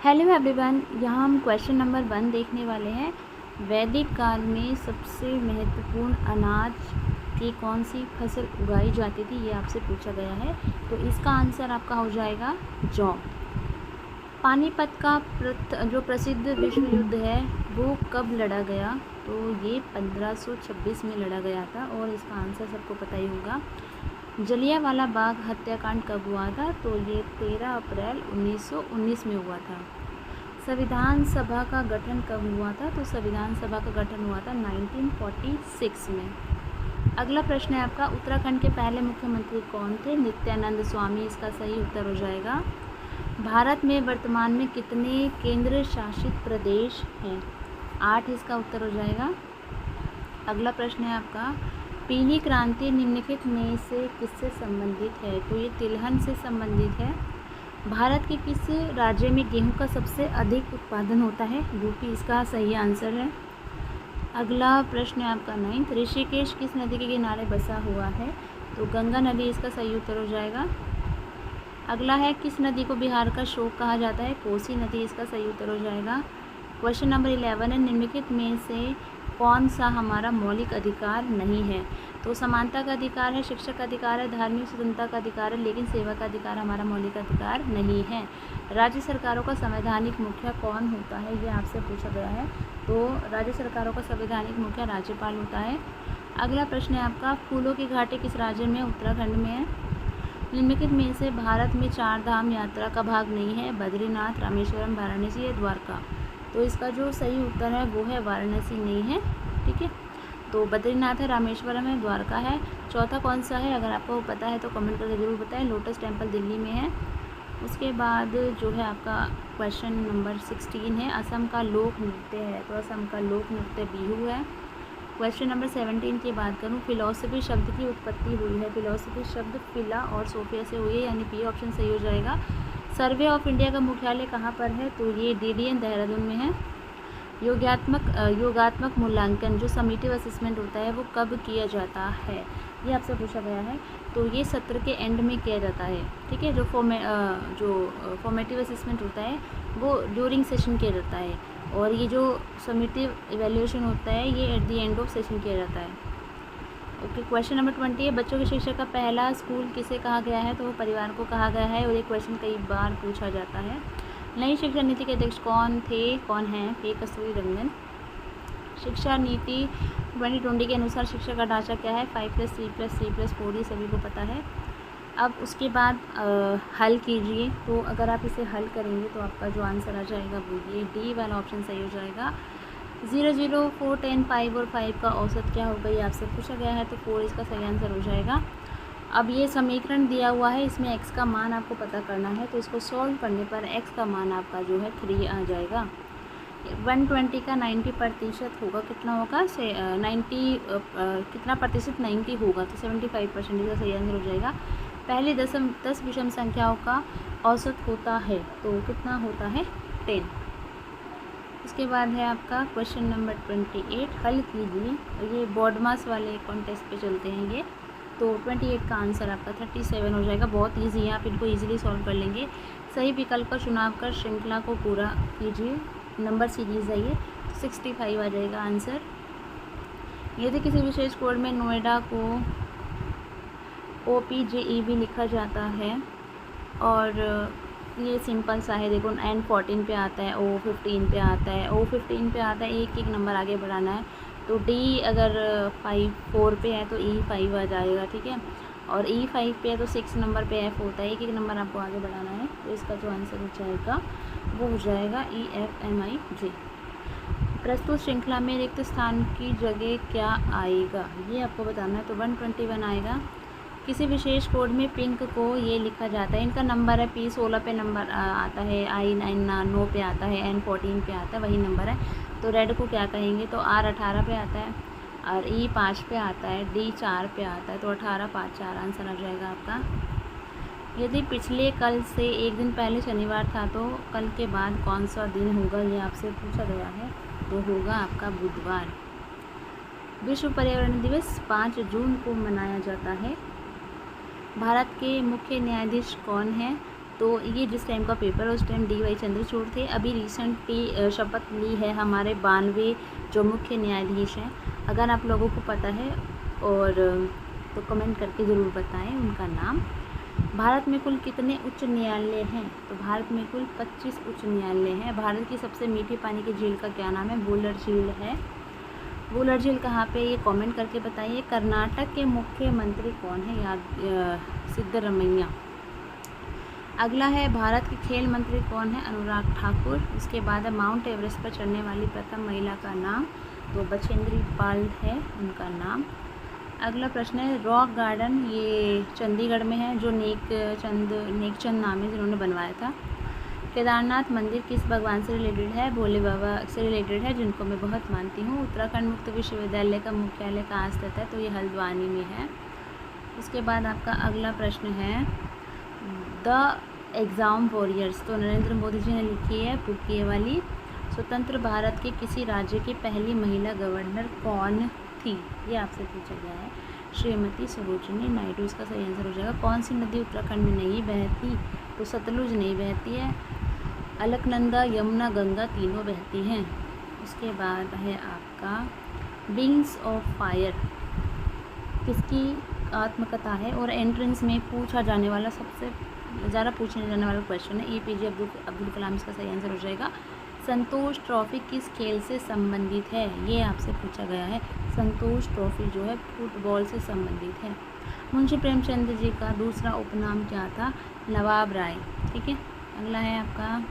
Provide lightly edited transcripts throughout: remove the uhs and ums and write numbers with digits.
Hello everyone, यहाँ हम question number 1 देखने वाले हैं। वैदिक काल में सबसे महत्वपूर्ण अनाज की कौन सी फसल उगाई जाती थी, ये आपसे पूछा गया है। तो इसका आंसर आपका हो जाएगा जौ। पानीपत का जो प्रसिद्ध विश्व युद्ध है वो कब लड़ा गया? तो ये 1526 में लड़ा गया था और इसका आंसर सबको पता ही होगा। जलियांवाला बाग हत्याकांड कब हुआ था? तो ये 13 अप्रैल 1919 में हुआ था। संविधान सभा का गठन कब हुआ था? तो संविधान सभा का गठन हुआ था 1946 में। अगला प्रश्न है आपका, उत्तराखंड के पहले मुख्यमंत्री कौन थे? नित्यानंद स्वामी इसका सही उत्तर हो जाएगा। भारत में वर्तमान में कितने केंद्र शासित प्रदेश हैं? 8 इसका उत्तर हो जाएगा। अगला प्रश्न है आपका, पीली क्रांति निम्नलिखित में से किससे संबंधित है? तो ये तिलहन से संबंधित है। भारत के किस राज्य में गेहूं का सबसे अधिक उत्पादन होता है? यूपी इसका सही आंसर है। अगला प्रश्न है आपका 9, ऋषिकेश किस नदी के किनारे बसा हुआ है? तो गंगा नदी इसका सही उत्तर हो जाएगा। अगला है, किस नदी को बिहार का शोक कहा जाता है? कोसी नदी इसका सही उत्तर हो जाएगा। क्वेश्चन नंबर 11 है, निम्नलिखित में से कौन सा हमारा मौलिक अधिकार नहीं है? तो समानता का अधिकार है, शिक्षा का अधिकार है, धार्मिक स्वतंत्रता का अधिकार है, लेकिन सेवा का अधिकार हमारा मौलिक अधिकार नहीं है। राज्य सरकारों का संवैधानिक मुखिया कौन होता है? ये आपसे पूछा गया है। तो राज्य सरकारों का संवैधानिक मुखिया राज्यपाल होता है। अगला प्रश्न है आपका, फूलों की घाटी किस राज्य में? उत्तराखंड में है। निम्नलिखित में से भारत में 4 धाम यात्रा का भाग नहीं है? बद्रीनाथ, रामेश्वरम, वाराणसी या द्वारका। तो इसका जो सही उत्तर है वो है वाराणसी नहीं है। ठीक है, तो बद्रीनाथ है, रामेश्वरम है, द्वारका है। चौथा कौन सा है? अगर आपको पता है तो कमेंट करके ज़रूर बताएं। लोटस टेम्पल दिल्ली में है। उसके बाद जो है आपका क्वेश्चन नंबर 16 है, असम का लोक नृत्य है। तो असम का लोक नृत्य बिहू है। क्वेश्चन नंबर 17 की बात करूँ, फिलॉसफी शब्द की उत्पत्ति हुई है। फिलॉसफी शब्द फिला और सोफिया से हुई है, यानी बी ऑप्शन सही हो जाएगा। सर्वे ऑफ इंडिया का मुख्यालय कहाँ पर है? तो ये DDN देहरादून में है। योगात्मक मूल्यांकन जो समीटिव असेसमेंट होता है वो कब किया जाता है? ये आपसे पूछा गया है। तो ये सत्र के एंड में किया जाता है। ठीक है, जो फॉर्मेटिव असेसमेंट होता है वो ड्यूरिंग सेशन किया जाता है, और ये जो समीटिव इवैल्यूएशन होता है ये at the end of session किया जाता है। ओके, क्वेश्चन नंबर 20 है, बच्चों की शिक्षा का पहला स्कूल किसे कहा गया है? तो वो परिवार को कहा गया है, और ये क्वेश्चन कई बार पूछा जाता है। नई शिक्षा नीति के अध्यक्ष कौन हैं? के कस्तूरी रंगन। शिक्षा नीति 2020 के अनुसार शिक्षा का ढांचा क्या है? 5+3+3+4, ये सभी को पता है। अब उसके बाद हल कीजिए। तो अगर आप इसे हल करेंगे तो आपका जो आंसर आ जाएगा वो ये डी वाला ऑप्शन सही हो जाएगा। 0, 0, 4, 10, 5 और 5 का औसत क्या होगा, ये आपसे पूछा गया है। तो 4 इसका सही आंसर हो जाएगा। अब ये समीकरण दिया हुआ है, इसमें x का मान आपको पता करना है। तो इसको सॉल्व करने पर x का मान आपका जो है 3 आ जाएगा। 120 का 90% होगा, कितना होगा? 90 कितना प्रतिशत? 90 होगा, तो 75% का सही आंसर हो जाएगा। पहली 10 विषम संख्याओं का औसत होता है, तो कितना होता है? 10। उसके बाद है आपका क्वेश्चन नंबर 28, हल कीजिए। ये बॉडमास वाले कॉन्टेस्ट पे चलते हैं ये। तो 28 का आंसर आपका 37 हो जाएगा। बहुत इजी है, आप इनको इजीली सॉल्व कर लेंगे। सही विकल्प का चुनाव कर श्रृंखला को पूरा कीजिए। नंबर सीरीज है ये, 65 आ जाएगा आंसर। यदि किसी विशेष कोड में नोएडा को OPJEB लिखा जाता है, और ये सिंपल सा है, देखो N14 पे आता है, O15 पे आता है, O15 पे आता है, एक नंबर आगे बढ़ाना है। तो D अगर 4 पे है तो E5 आ जाएगा। ठीक है, और E5 पे है तो 6 नंबर पे F होता है, एक नंबर आपको आगे बढ़ाना है। तो इसका जो आंसर हो जाएगा वो हो जाएगा EFMIJ। प्रस्तुत श्रृंखला में रिक्त स्थान की जगह क्या आएगा, ये आपको बताना है। तो 121 आएगा। किसी विशेष कोड में पिंक को ये लिखा जाता है, इनका नंबर है P16 पे नंबर आता है, I9 पे आता है, N14 पे आता है, वही नंबर है। तो रेड को क्या कहेंगे? तो R18 पे आता है, और E5 पे आता है, D4 पे आता है। तो 18, 5, 4 आंसर आ जाएगा आपका। यदि पिछले कल से एक दिन पहले शनिवार था तो कल के बाद कौन सा दिन होगा, ये आपसे पूछा गया है। तो होगा आपका बुधवार। विश्व पर्यावरण दिवस 5 जून को मनाया जाता है। भारत के मुख्य न्यायाधीश कौन है? तो ये जिस टाइम का पेपर है उस टाइम DY चंद्रचूड़ थे। अभी रिसेंटली शपथ ली है हमारे 92 जो मुख्य न्यायाधीश हैं। अगर आप लोगों को पता है और तो कमेंट करके ज़रूर बताएं उनका नाम। भारत में कुल कितने उच्च न्यायालय हैं? तो भारत में कुल 25 उच्च न्यायालय हैं। भारत की सबसे मीठे पानी की झील का क्या नाम है? वुलर झील है। वुलर झील कहाँ पे? ये कमेंट करके बताइए। कर्नाटक के मुख्यमंत्री कौन है? याद सिद्धरमैया। अगला है भारत के खेल मंत्री कौन है? अनुराग ठाकुर। उसके बाद है माउंट एवरेस्ट पर चढ़ने वाली प्रथम महिला का नाम, तो बछेंद्री पाल है उनका नाम। अगला प्रश्न है रॉक गार्डन, ये चंडीगढ़ में है, जो नेकचंद नाम है जिन्होंने बनवाया था। केदारनाथ मंदिर किस भगवान से रिलेटेड है? भोले बाबा से रिलेटेड है, जिनको मैं बहुत मानती हूँ। उत्तराखंड मुक्त विश्वविद्यालय का मुख्यालय कहाँ स्थित है? तो ये हल्द्वानी में है। उसके बाद आपका अगला प्रश्न है द एग्ज़ाम वॉरियर्स, तो नरेंद्र मोदी जी ने लिखी है बुक ये वाली। स्वतंत्र भारत के किसी राज्य की पहली महिला गवर्नर कौन थी? ये आपसे पूछा गया है। श्रीमती सरोजिनी नायडू इसका सही आंसर हो जाएगा। कौन सी नदी उत्तराखंड में नहीं बहती? तो सतलुज नहीं बहती है। अलकनंदा, यमुना, गंगा तीनों बहती हैं। उसके बाद है आपका विंग्स ऑफ फायर किसकी आत्मकथा है? और एंट्रेंस में पूछा जाने वाला सबसे ज़्यादा पूछने जाने वाला क्वेश्चन है। APJ अब्दुल कलाम इसका सही आंसर हो जाएगा। संतोष ट्रॉफी किस खेल से संबंधित है? ये आपसे पूछा गया है। संतोष ट्रॉफी जो है फुटबॉल से संबंधित है। मुंशी प्रेमचंद जी का दूसरा उपनाम क्या था? नवाब राय। ठीक है। अगला है आपका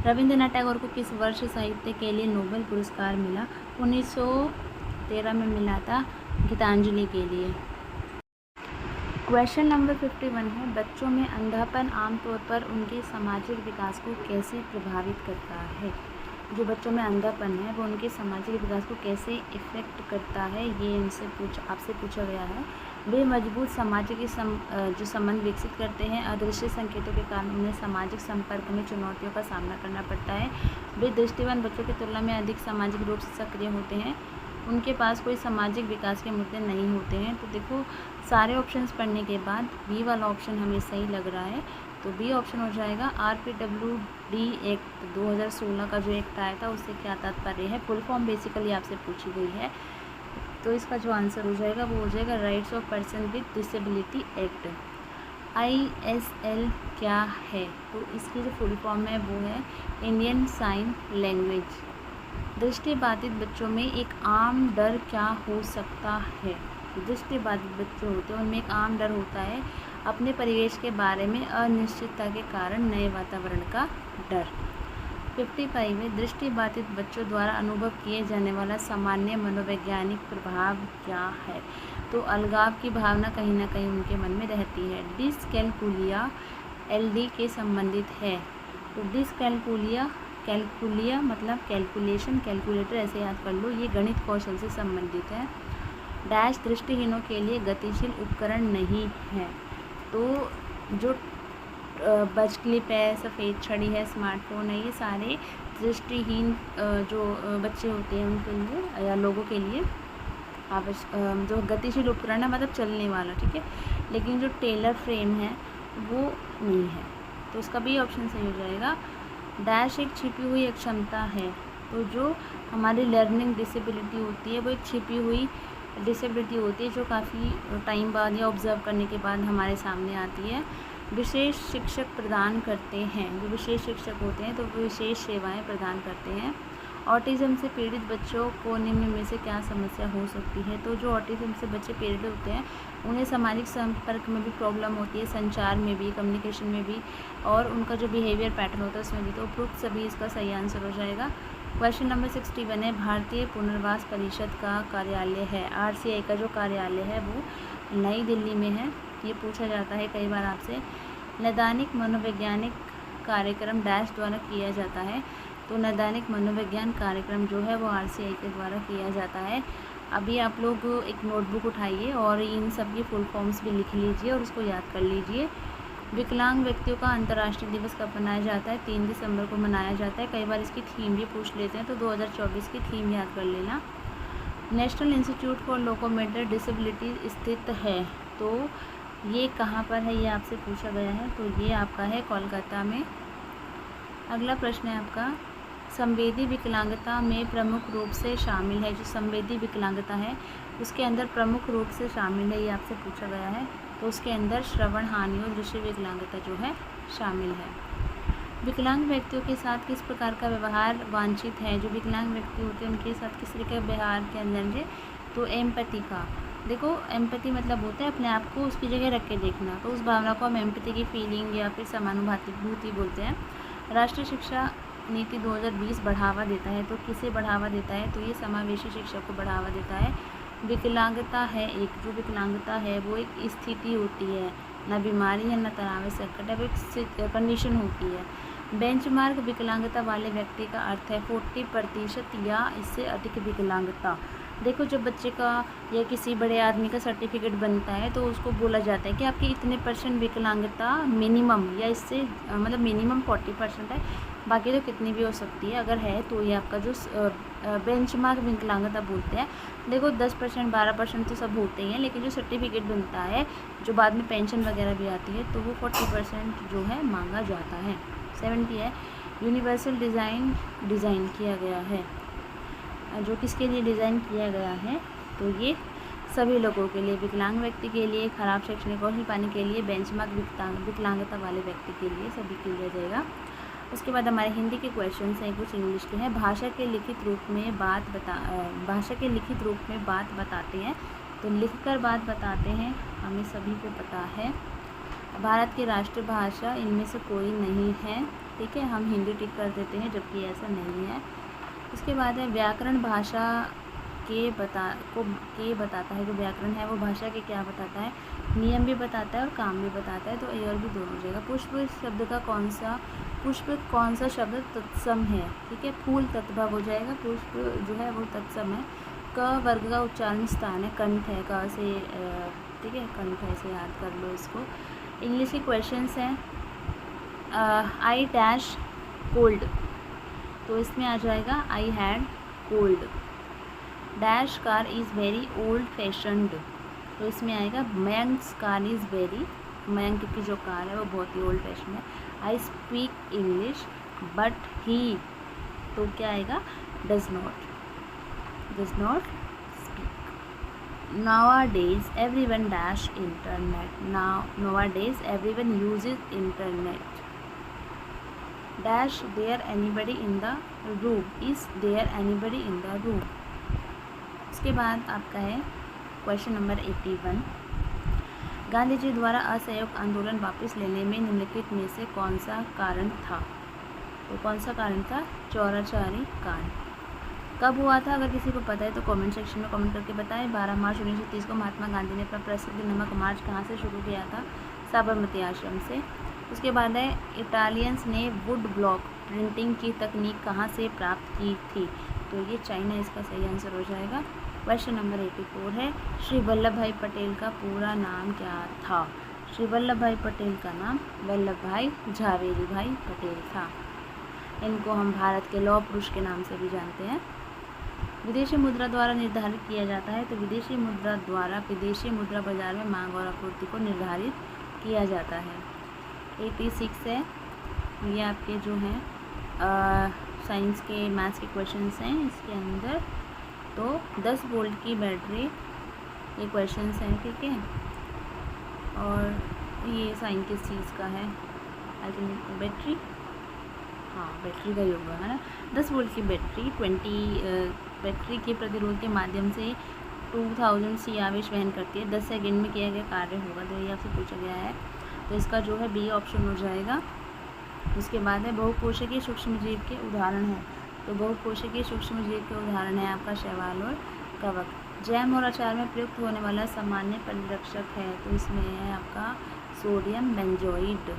रविंद्रनाथ टैगोर को किस वर्ष साहित्य के लिए नोबेल पुरस्कार मिला? 1913 में मिला था गीतांजलि के लिए। क्वेश्चन नंबर 51 है बच्चों में अंधापन आमतौर पर उनके सामाजिक विकास को कैसे प्रभावित करता है? जो बच्चों में अंधापन है वो उनके सामाजिक विकास को कैसे इफ़ेक्ट करता है, ये आपसे पूछा गया है। वे मजबूत सामाजिक जो संबंध विकसित करते हैं। अदृश्य संकेतों के कारण उन्हें सामाजिक संपर्क में चुनौतियों का सामना करना पड़ता है। वे दृष्टिवान बच्चों की तुलना में अधिक सामाजिक रूप से सक्रिय होते हैं। उनके पास कोई सामाजिक विकास के मुद्दे नहीं होते हैं। तो देखो सारे ऑप्शंस पढ़ने के बाद बी वाला ऑप्शन हमें सही लग रहा है, तो बी ऑप्शन हो जाएगा। RPWD एक्ट 2016 का जो एक्ट आया था उससे क्या तात्पर्य है? फुल फॉर्म बेसिकली आपसे पूछी गई है, तो इसका जो आंसर हो जाएगा वो हो जाएगा rights of person with disability act. ISL क्या है? तो इसकी जो फुल फॉर्म है वो है इंडियन साइन लैंग्वेज। दृष्टिबाधित बच्चों में एक आम डर क्या हो सकता है? दृष्टिबाधित बच्चे होते हैं उनमें एक आम डर होता है अपने परिवेश के बारे में अनिश्चितता के कारण नए वातावरण का डर। 55 में दृष्टिबाधित बच्चों द्वारा अनुभव किए जाने वाला सामान्य मनोवैज्ञानिक प्रभाव क्या है? तो अलगाव की भावना कहीं ना कहीं उनके मन में रहती है। डिसकैलकुलिया LD के संबंधित है। तो कैलकुलिया मतलब कैलकुलेशन, कैलकुलेटर ऐसे याद कर लो, ये गणित कौशल से संबंधित है। डैश दृष्टिहीनों के लिए गतिशील उपकरण नहीं है। तो जो बज क्लिप है, सफ़ेद छड़ी है, स्मार्टफोन है, ये सारे दृष्टिहीन जो बच्चे होते हैं उनके लिए या लोगों के लिए जो गतिशील उपकरण है मतलब चलने वाला, ठीक है। लेकिन जो टेलर फ्रेम है वो नहीं है, तो उसका भी ऑप्शन सही हो जाएगा। डैश एक छिपी हुई अक्षमता है। तो जो हमारी लर्निंग डिसेबिलिटी होती है वो एक छिपी हुई डिसेबिलिटी होती है जो काफ़ी टाइम बाद या ऑब्ज़र्व करने के बाद हमारे सामने आती है। विशेष शिक्षक प्रदान करते हैं, जो विशेष शिक्षक होते हैं तो वो विशेष सेवाएं प्रदान करते हैं। ऑटिज़म से पीड़ित बच्चों को निम्न में से क्या समस्या हो सकती है? तो जो ऑटिज़म से बच्चे पीड़ित होते हैं उन्हें सामाजिक संपर्क में भी प्रॉब्लम होती है, संचार में भी, कम्युनिकेशन में भी, और उनका जो बिहेवियर पैटर्न होता है उसमें भी। तो उपरोक्त सभी इसका सही आंसर हो जाएगा। क्वेश्चन नंबर 61 है भारतीय पुनर्वास परिषद का कार्यालय है। RCI का जो कार्यालय है वो नई दिल्ली में है। ये पूछा जाता है कई बार आपसे। नैदानिक मनोवैज्ञानिक कार्यक्रम डैश द्वारा किया जाता है। तो नैदानिक मनोविज्ञान कार्यक्रम जो है वो RCI के द्वारा किया जाता है। अभी आप लोग एक नोटबुक उठाइए और इन सब की फुल फॉर्म्स भी लिख लीजिए और उसको याद कर लीजिए। विकलांग व्यक्तियों का अंतर्राष्ट्रीय दिवस कब मनाया जाता है? 3 दिसंबर को मनाया जाता है। कई बार इसकी थीम भी पूछ लेते हैं, तो 2024 की थीम याद कर लेना। National institute for locomotor disability स्थित है। तो ये कहाँ पर है, ये आपसे पूछा गया है, तो ये आपका है कोलकाता में। अगला प्रश्न है आपका, संवेदी विकलांगता में प्रमुख रूप से शामिल है, जो संवेदी विकलांगता है उसके अंदर प्रमुख रूप से शामिल है, ये आपसे पूछा गया है। तो उसके अंदर श्रवण हानि और दृश्य विकलांगता जो है शामिल है। विकलांग व्यक्तियों के साथ किस प्रकार का व्यवहार वांछित है, जो विकलांग व्यक्ति होते हैं उनके साथ किस तरह के व्यवहार के अंदर, तो एम्पैथी का। देखो एम्पैथी मतलब होता है अपने आप को उसकी जगह रख के देखना, तो उस भावना को हम एम्पैथी की फीलिंग या फिर समानुभूति बोलते हैं। राष्ट्रीय शिक्षा नीति 2020 बढ़ावा देता है, तो किसे बढ़ावा देता है, तो ये समावेशी शिक्षा को बढ़ावा देता है। विकलांगता है एक, जो विकलांगता है वो एक स्थिति होती है, ना बीमारी है ना तनाव संकट है, वो एक कंडीशन होती है। बेंचमार्क विकलांगता वाले व्यक्ति का अर्थ है 40% या इससे अधिक विकलांगता। देखो जब बच्चे का या किसी बड़े आदमी का सर्टिफिकेट बनता है तो उसको बोला जाता है कि आपकी इतने % विकलांगता मिनिमम, या इससे मतलब मिनिमम 40% है, बाकी तो कितनी भी हो सकती है, अगर है तो ये आपका जो बेंचमार्क विकलांगता बोलते हैं। देखो 10% 12% तो सब होते ही हैं, लेकिन जो सर्टिफिकेट बनता है जो बाद में पेंशन वगैरह भी आती है तो वो 40% जो है मांगा जाता है। 70 है, यूनिवर्सल डिज़ाइन किया गया है, जो किसके लिए डिज़ाइन किया गया है, तो ये सभी लोगों के लिए, विकलांग व्यक्ति के लिए, खराब शैक्षणिक कौशल पाने के लिए, बेंचमार्क विकलांगता वाले व्यक्ति के लिए, सभी के लिए जाएगा। उसके बाद हमारे हिंदी के क्वेश्चन हैं, कुछ इंग्लिश के हैं। भाषा के लिखित रूप में बात बताते हैं, तो लिखकर बात बताते हैं, हमें सभी को पता है। भारत की राष्ट्रीय भाषा इनमें से कोई नहीं है, ठीक है, हम हिंदी टिक कर देते हैं जबकि ऐसा नहीं है। उसके बाद है व्याकरण भाषा के बताता है, जो व्याकरण है वो भाषा के क्या बताता है, नियम भी बताता है और काम भी बताता है, तो ए और भी दोनों हो जाएगा। पुष्प कौन सा शब्द तत्सम है, ठीक है, फूल तत्भव हो जाएगा, पुष्प जो है वो तत्सम है। क वर्ग का उच्चारण स्थान है, कंठ है, क से ठीक है, कंठ है, से याद कर लो इसको। इंग्लिश के क्वेश्चंस हैं, आई डैश कोल्ड, तो इसमें आ जाएगा I had cold. Dash car is very old fashioned, तो इसमें आएगा मयंक्स कार इज़ वेरी, मयंक की जो कार है वो बहुत ही ओल्ड फैशन है। I speak English but he, तो क्या आएगा, does not speak. Nowadays everyone dash internet, nowadays everyone uses internet. Dash there anybody in the room, is there anybody in the room. उसके बाद आपका है क्वेश्चन नंबर 81, गांधी जी द्वारा असहयोग आंदोलन वापस लेने में निम्नलिखित में से कौन सा कारण था, तो कौन सा कारण था, चौराचारी कांड। कब हुआ था, अगर किसी को पता है तो कमेंट सेक्शन में कमेंट करके बताएं। 12 मार्च 1930 को महात्मा गांधी ने अपना प्रसिद्ध नमक मार्च कहाँ से शुरू किया था, साबरमती आश्रम से। उसके बाद है इटालियंस ने वुड ब्लॉक प्रिंटिंग की तकनीक कहाँ से प्राप्त की थी, तो ये चाइना इसका सही आंसर हो जाएगा। क्वेश्चन नंबर 84 है, श्री वल्लभ भाई पटेल का पूरा नाम क्या था, श्री वल्लभ भाई पटेल का नाम वल्लभ भाई झावेरी भाई पटेल था। इनको हम भारत के लौह पुरुष के नाम से भी जानते हैं। विदेशी मुद्रा द्वारा निर्धारित किया जाता है, तो विदेशी मुद्रा द्वारा विदेशी मुद्रा बाजार में मांग और आपूर्ति को निर्धारित किया जाता है। 86 है, ये आपके जो हैं साइंस के मैथ्स के क्वेश्चंस हैं इसके अंदर, तो 10 वोल्ट की बैटरी, ये क्वेश्चंस हैं, ठीक है, और ये साइन किस चीज़ का है, आई थिंक बैटरी, हाँ बैटरी का ही होगा, है ना। 10 वोल्ट की बैटरी बैटरी के प्रतिरोध के माध्यम से 2000 सी आवेश वहन करती है, 10 सेकेंड में किया गया कार्य होगा, तो ये आपसे पूछा गया है, तो इसका जो है बी ऑप्शन हो जाएगा। उसके बाद है बहुकोशिकीय सूक्ष्म जीव के उदाहरण हैं, तो बहुकोशिकीय सूक्ष्म जीव के उदाहरण है आपका शैवाल और कवक। जैम और अचार में प्रयुक्त होने वाला सामान्य परिरक्षक है, तो इसमें है आपका सोडियम बेंजोइड।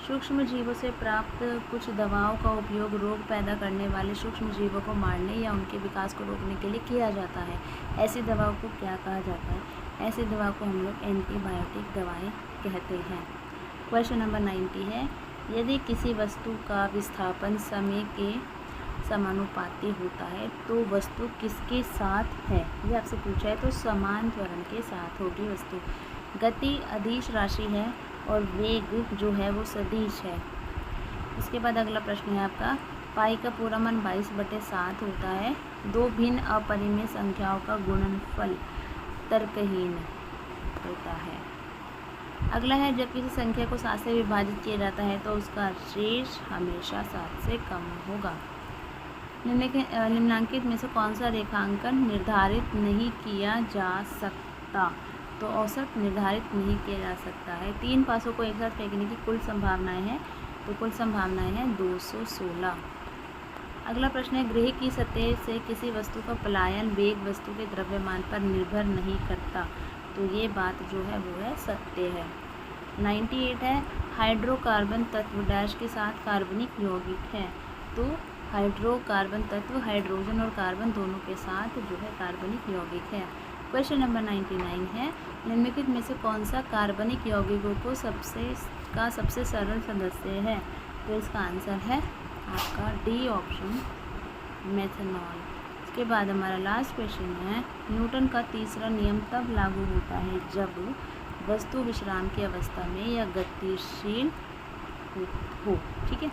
सूक्ष्म जीवों से प्राप्त कुछ दवाओं का उपयोग रोग पैदा करने वाले सूक्ष्म जीवों को मारने या उनके विकास को रोकने के लिए किया जाता है। ऐसी दवाओं को क्या कहा जाता है, ऐसी दवा को हम लोग एंटीबायोटिक दवाएं कहते हैं। क्वेश्चन नंबर 90 है, यदि किसी वस्तु का विस्थापन समय के समानुपाती होता है तो वस्तु किसके साथ है, ये आपसे पूछा है, तो समान त्वरण के साथ होगी वस्तु। गति अदिश राशि है और वेग जो है वो सदिश है। इसके बाद अगला प्रश्न है आपका, पाई का पूरा मान 22/7 होता है। दो भिन्न अपरिमेय संख्याओं का गुणनफल तर्कहीन होता है। अगला है, जब किसी संख्या को 7 से विभाजित किया जाता है तो उसका शेष हमेशा 7 से कम होगा। निम्नलिखित में से कौन सा रेखांकन निर्धारित नहीं किया जा सकता? तो औसत निर्धारित नहीं किया जा सकता है। 3 पासों को एक साथ फेंकने की कुल संभावनाएं हैं, तो कुल संभावनाएं हैं 216। अगला प्रश्न है, गृह की सतह से किसी वस्तु का पलायन वेग वस्तु के द्रव्यमान पर निर्भर नहीं करता। तो ये बात जो है वो है सत्य है। 98 है, हाइड्रोकार्बन तत्व डैश के साथ कार्बनिक यौगिक है। तो हाइड्रोकार्बन तत्व हाइड्रोजन और कार्बन दोनों के साथ जो है कार्बनिक यौगिक है। क्वेश्चन नंबर 99 है, निम्नलिखित में से कौन सा कार्बनिक यौगिकों को सबसे सरल सदस्य है? तो इसका आंसर है आपका डी ऑप्शन, मेथनॉल। इसके बाद हमारा लास्ट क्वेश्चन है, न्यूटन का तीसरा नियम तब लागू होता है जब वस्तु विश्राम की अवस्था में या गतिशील हो। ठीक है।